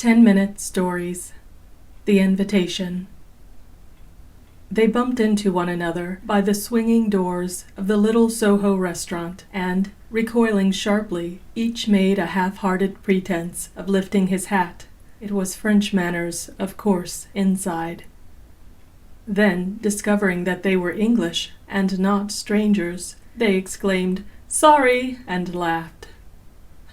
10-minute stories. The invitation. They bumped into one another by the swinging doors of the little Soho restaurant, and, recoiling sharply, each made a half-hearted pretense of lifting his hat. It was French manners, of course, inside. Then, discovering that they were English and not strangers, they exclaimed, "Sorry!" and laughed.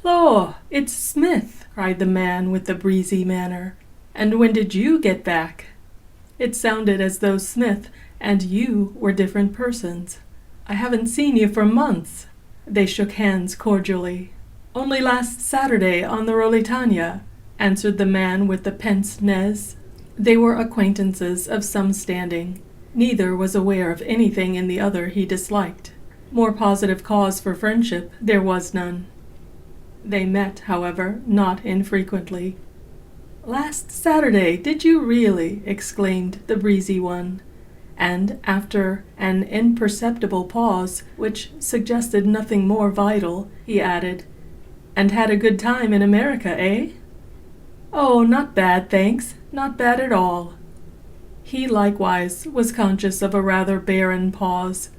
"Hello, it's Smith!" cried the man with the breezy manner. "And when did you get back?" It sounded as though Smith and you were different persons. "I haven't seen you for months." They shook hands cordially. "Only last Saturday on the Rolitania," answered the man with the pince-nez. They were acquaintances of some standing. Neither was aware of anything in the other he disliked. More positive cause for friendship there was none. They met, however, not infrequently. "Last Saturday, did you really?" exclaimed the breezy one. And, after an imperceptible pause, which suggested nothing more vital, he added, "And had a good time in America, eh?" "Oh, not bad, thanks. Not bad at all." He likewise was conscious of a rather barren pause.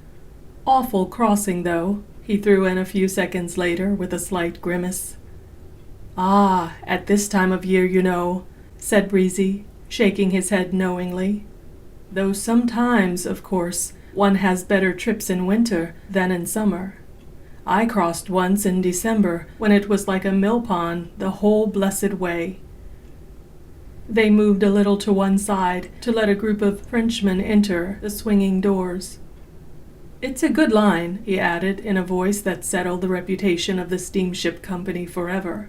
"Awful crossing, though," he threw in a few seconds later with a slight grimace. "Ah, at this time of year, you know," said Breezy, shaking his head knowingly. "Though sometimes, of course, one has better trips in winter than in summer. I crossed once in December when it was like a mill-pond the whole blessed way." They moved a little to one side to let a group of Frenchmen enter the swinging doors. "It's a good line," he added in a voice that settled the reputation of the steamship company forever.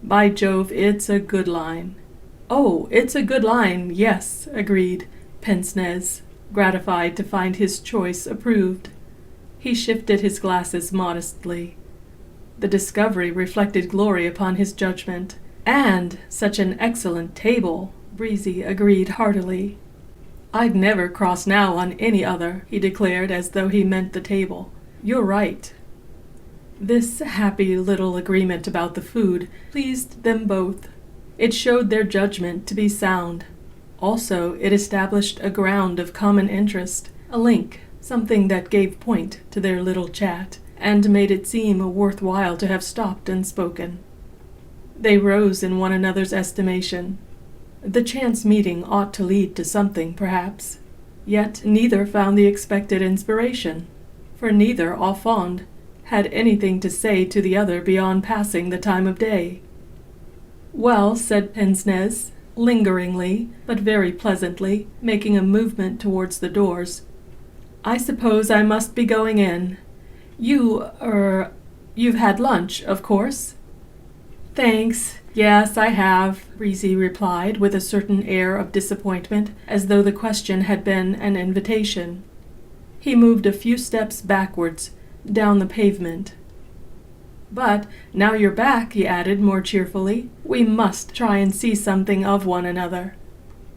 "By Jove, it's a good line." "Oh, it's a good line, yes," agreed Pince-Nez, gratified to find his choice approved. He shifted his glasses modestly. The discovery reflected glory upon his judgment. "And such an excellent table," Breezy agreed heartily. "I'd never cross now on any other," he declared as though he meant the table. "You're right." This happy little agreement about the food pleased them both. It showed their judgment to be sound. Also, it established a ground of common interest, a link, something that gave point to their little chat, and made it seem worthwhile to have stopped and spoken. They rose in one another's estimation. The chance meeting ought to lead to something, perhaps. Yet neither found the expected inspiration, for neither, au fond, had anything to say to the other beyond passing the time of day. "Well," said Pince-Nez, lingeringly, but very pleasantly, making a movement towards the doors, "I suppose I must be going in. You've had lunch, of course?" "Thanks. Yes, I have," Breezy replied with a certain air of disappointment, as though the question had been an invitation. He moved a few steps backwards, down the pavement. "But, now you're back," he added more cheerfully, "we must try and see something of one another."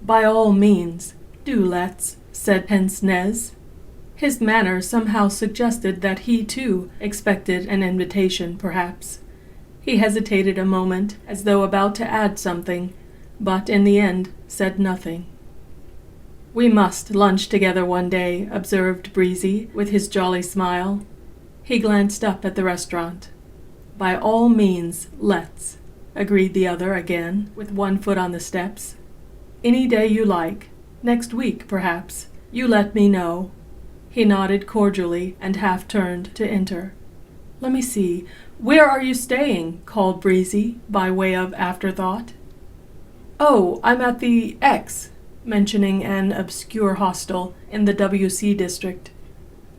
"By all means. Do let's," said Pince-Nez. His manner somehow suggested that he, too, expected an invitation, perhaps. He hesitated a moment, as though about to add something, but in the end said nothing. "We must lunch together one day," observed Breezy, with his jolly smile. He glanced up at the restaurant. "By all means, let's," agreed the other again, with one foot on the steps. "Any day you like. Next week, perhaps. You let me know." He nodded cordially and half turned to enter. "Let me see. Where are you staying?" called Breezy, by way of afterthought. "Oh, I'm at the X," mentioning an obscure hostel in the WC district.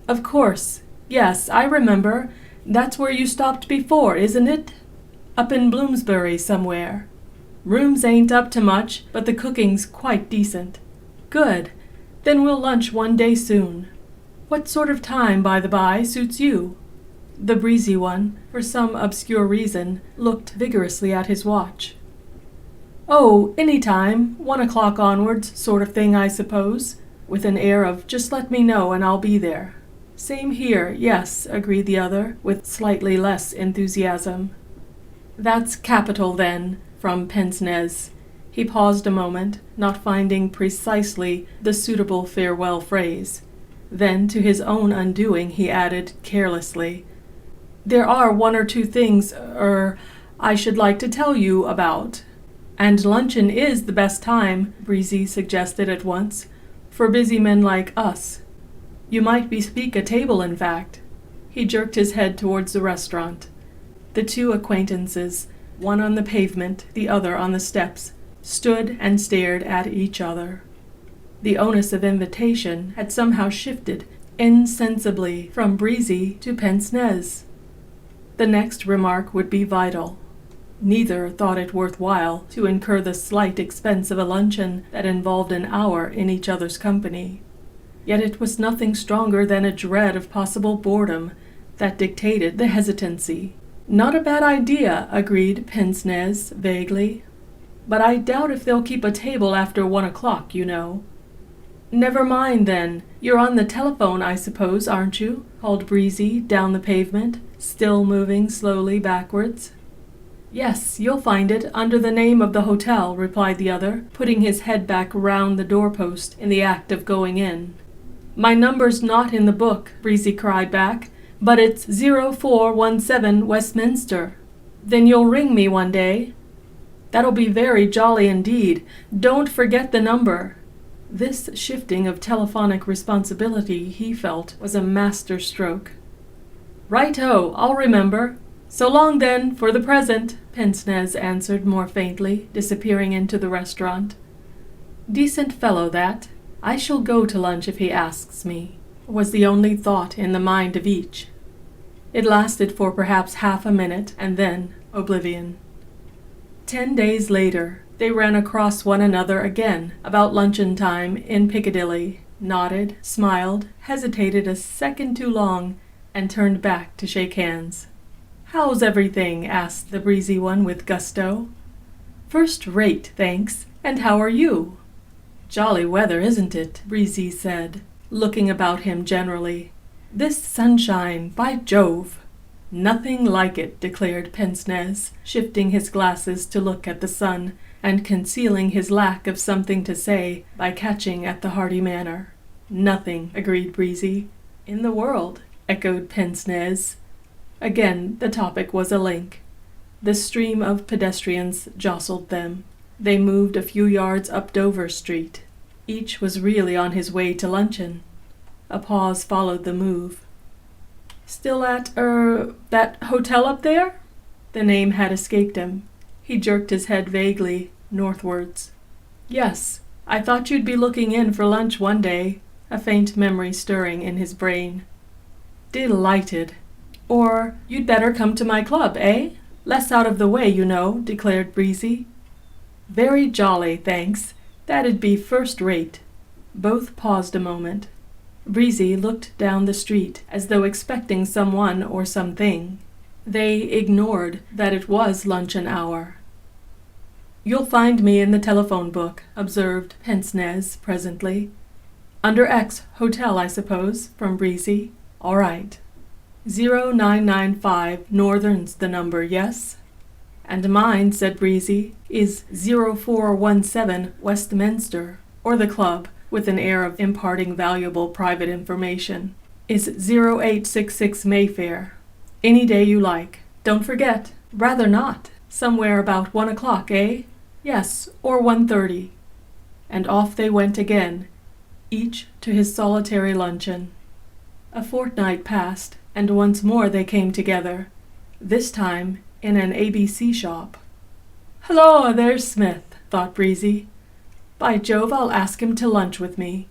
"Of course. Yes, I remember. That's where you stopped before, isn't it? Up in Bloomsbury somewhere. Rooms ain't up to much, but the cooking's quite decent." "Good. Then we'll lunch one day soon. What sort of time, by the by, suits you?" The breezy one, for some obscure reason, looked vigorously at his watch. "Oh, any time, 1 o'clock onwards, sort of thing, I suppose," with an air of "just let me know and I'll be there." "Same here, yes," agreed the other, with slightly less enthusiasm. "That's capital, then. from pince-nez. He paused a moment, not finding precisely the suitable farewell phrase. Then, to his own undoing, he added carelessly, "There are one or two things, I should like to tell you about." "And luncheon is the best time," Breezy suggested at once, "for busy men like us. You might bespeak a table, in fact." He jerked his head towards the restaurant. The two acquaintances, one on the pavement, the other on the steps, stood and stared at each other. The onus of invitation had somehow shifted insensibly from Breezy to pince-nez. The next remark would be vital. Neither thought it worthwhile to incur the slight expense of a luncheon that involved an hour in each other's company. Yet it was nothing stronger than a dread of possible boredom that dictated the hesitancy. "Not a bad idea," agreed pince-nez vaguely. "But I doubt if they'll keep a table after 1 o'clock, you know." "Never mind, then. You're on the telephone, I suppose, aren't you?" called Breezy down the pavement, still moving slowly backwards. "Yes, you'll find it under the name of the hotel," replied the other, putting his head back round the doorpost in the act of going in. "My number's not in the book," Breezy cried back, "but it's 0417 Westminster. Then you'll ring me one day?" "That'll be very jolly indeed. Don't forget the number." This shifting of telephonic responsibility, he felt, was a master stroke. "Right-o, I'll remember. So long then, for the present," pince-nez answered more faintly, disappearing into the restaurant. "Decent fellow, that. I shall go to lunch if he asks me," was the only thought in the mind of each. It lasted for perhaps half a minute, and then oblivion. 10 days later, they ran across one another again about luncheon time in Piccadilly, nodded, smiled, hesitated a second too long, and turned back to shake hands. "How's everything?" asked the breezy one with gusto. "First rate, thanks. And how are you?" "Jolly weather, isn't it?" Breezy said, looking about him generally. "This sunshine, by Jove!" "Nothing like it," declared pince-nez, shifting his glasses to look at the sun, and concealing his lack of something to say by catching at the hearty manner. "Nothing," agreed Breezy. "In the world," echoed pince-nez. Again the topic was a link. The stream of pedestrians jostled them. They moved a few yards up Dover Street. Each was really on his way to luncheon. A pause followed the move. "Still at, that hotel up there?" The name had escaped him. He jerked his head vaguely, northwards. "Yes, I thought you'd be looking in for lunch one day," a faint memory stirring in his brain. "Delighted. Or you'd better come to my club, eh? Less out of the way, you know," declared Breezy. "Very jolly, thanks. That'd be first rate." Both paused a moment. Breezy looked down the street as though expecting someone or something. They ignored that it was luncheon hour. "You'll find me in the telephone book," observed pince-nez presently. "Under X Hotel, I suppose," from Breezy. "All right. 0995 Northern's the number, yes?" "And mine," said Breezy, "is 0417 Westminster, or the club," with an air of imparting valuable private information, "is 0866 Mayfair. Any day you like. Don't forget." "Rather not. Somewhere about 1 o'clock, eh?" "Yes, or 1:30. And off they went again, each to his solitary luncheon. A fortnight passed, and once more they came together, this time in an ABC shop. "Hello, there's Smith," thought Breezy. "By Jove, I'll ask him to lunch with me."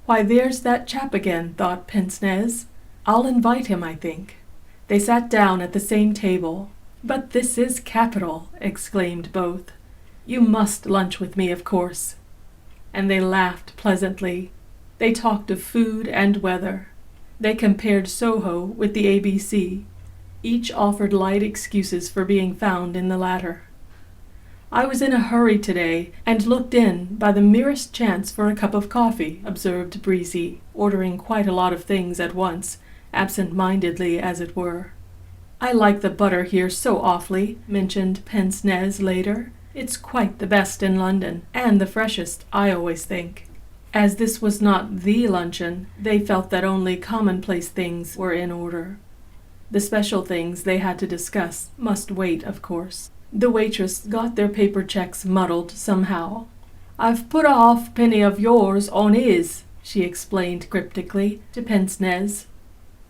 "Why, there's that chap again," thought pince-nez. "I'll invite him, I think." They sat down at the same table. "But this is capital," exclaimed both. "You must lunch with me, of course." And they laughed pleasantly. They talked of food and weather. They compared Soho with the ABC. Each offered light excuses for being found in the latter. "I was in a hurry today, and looked in by the merest chance for a cup of coffee," observed Breezy, ordering quite a lot of things at once, absent-mindedly as it were. "I like the butter here so awfully," mentioned Pince-Nez later. "It's quite the best in London, and the freshest, I always think." As this was not the luncheon, they felt that only commonplace things were in order. The special things they had to discuss must wait, of course. The waitress got their paper checks muddled somehow. "I've put a halfpenny of yours on his," she explained cryptically to Pince-Nez.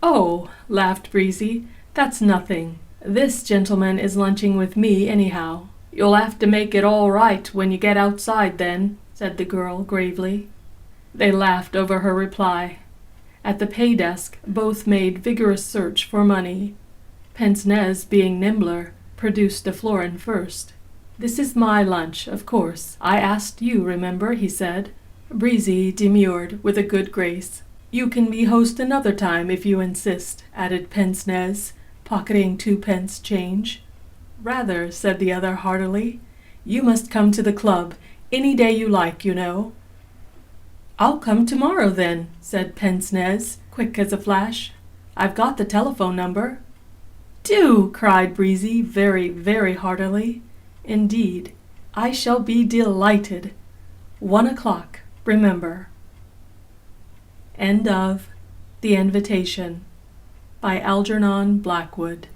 "Oh," laughed Breezy, "that's nothing. This gentleman is lunching with me anyhow." "You'll have to make it all right when you get outside then," said the girl gravely. They laughed over her reply. At the pay desk, both made vigorous search for money. Pince-Nez, being nimbler, produced a florin first. "This is my lunch, of course. I asked you, remember," he said. Breezy demurred with a good grace. "You can be host another time if you insist," added Pince-Nez, pocketing 2 pence change. "Rather," said the other heartily. "You must come to the club any day you like, you know." "I'll come tomorrow then," said Pince-Nez, quick as a flash. "I've got the telephone number." "Do!" cried Breezy very, very heartily. "Indeed, I shall be delighted. 1 o'clock, remember." End of The Invitation by Algernon Blackwood.